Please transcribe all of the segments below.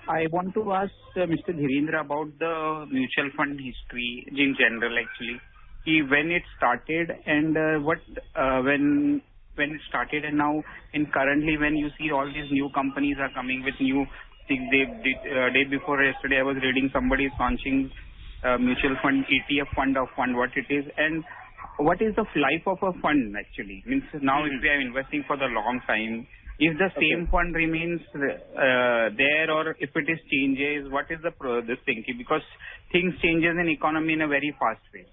I want to ask Mr. Dhirendra about the mutual fund history in general, actually. When it started and when it started and now, and currently when you see all these new companies are coming with new things. Day before yesterday, I was reading somebody is launching mutual fund, ETF fund of fund, what it is, and what is the life of a fund actually? Means now if we are investing for the long time, if the same fund remains there, or if it is changes, what is this thinking? Because things changes in economy in a very fast way.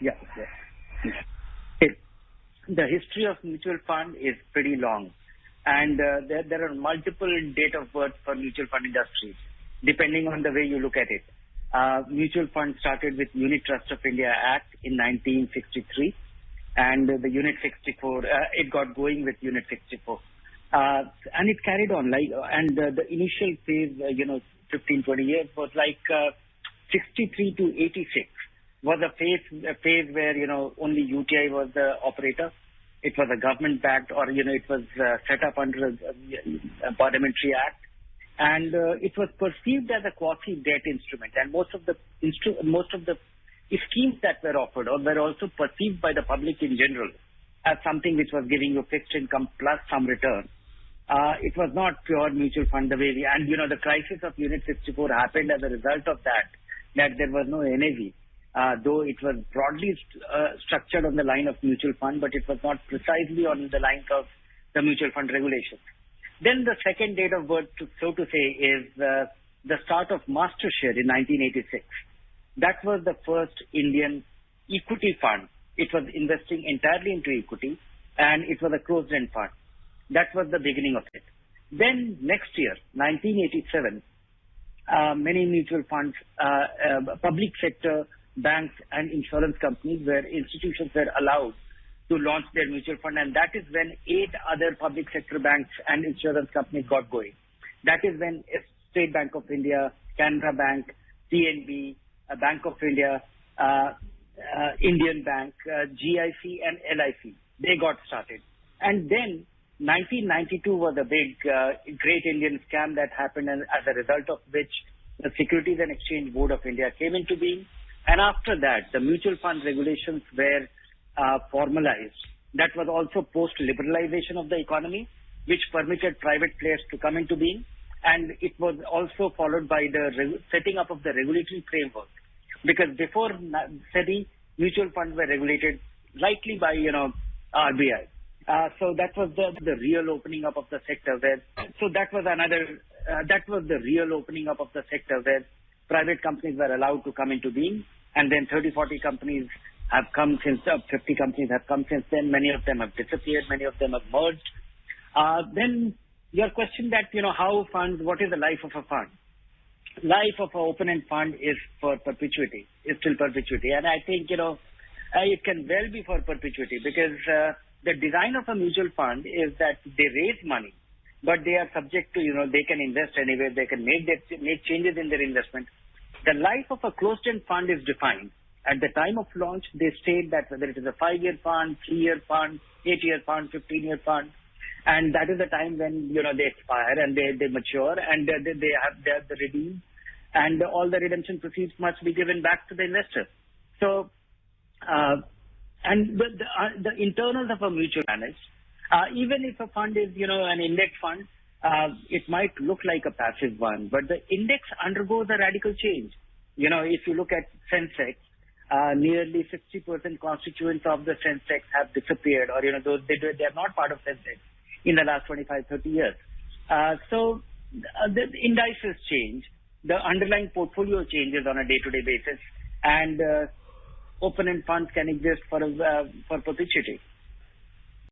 Yeah. Okay. The history of mutual fund is pretty long, and there are multiple date of birth for mutual fund industry, depending on the way you look at it. Mutual fund started with Unit Trust of India Act in 1963, and the Unit 64, it got going with Unit 64. And it carried on the initial phase, 15, 20 years was 63 to 86 was a phase where, only UTI was the operator. It was a government backed, or, it was set up under a parliamentary act. And it was perceived as a quasi debt instrument. And most of the schemes that were offered or were also perceived by the public in general as something which was giving you fixed income plus some return. It was not pure mutual fund the way the crisis of Unit 64 happened as a result of that there was no NAV, though it was broadly structured on the line of mutual fund, but it was not precisely on the lines of the mutual fund regulations. Then the second date of birth, so to say, is the start of MasterShare in 1986. That was the first Indian equity fund. It was investing entirely into equity, and it was a closed-end fund. That was the beginning of it. Then next year, 1987, many mutual funds, public sector banks and insurance companies institutions were allowed to launch their mutual fund, and that is when 8 other public sector banks and insurance companies got going. That is when State Bank of India, Canara Bank, PNB, Bank of India, Indian Bank, GIC and LIC, they got started. And then 1992 was a big, great Indian scam that happened, and as a result of which the Securities and Exchange Board of India came into being. And after that, the mutual fund regulations were formalized. That was also post-liberalization of the economy, which permitted private players to come into being. And it was also followed by the setting up of the regulatory framework. Because before SEBI, mutual funds were regulated lightly by, RBI. So that was the real opening up of the sector that was the real opening up of the sector where private companies were allowed to come into being. And then 30, 40 companies have come since, 50 companies have come since then. Many of them have disappeared. Many of them have merged. Then your question that, how funds, what is the life of a fund? Life of an open-end fund is for perpetuity, is till perpetuity. And I think, it can well be for perpetuity because the design of a mutual fund is that they raise money, but they are subject to, they can invest anywhere. They can make changes in their investment. The life of a closed-end fund is defined. At the time of launch, they state that whether it is a 5-year fund, 3-year fund, 8-year fund, 15-year fund, and that is the time when, they expire and they mature and they have the redeem, and all the redemption proceeds must be given back to the investor. So, and the internals of a mutual fund is, even if a fund is, an index fund, it might look like a passive one, but the index undergoes a radical change. If you look at Sensex, nearly 60% constituents of the Sensex have disappeared, or, they are not part of Sensex in the last 25, 30 years. So the indices change, the underlying portfolio changes on a day-to-day basis, and open-end funds can exist for perpetuity.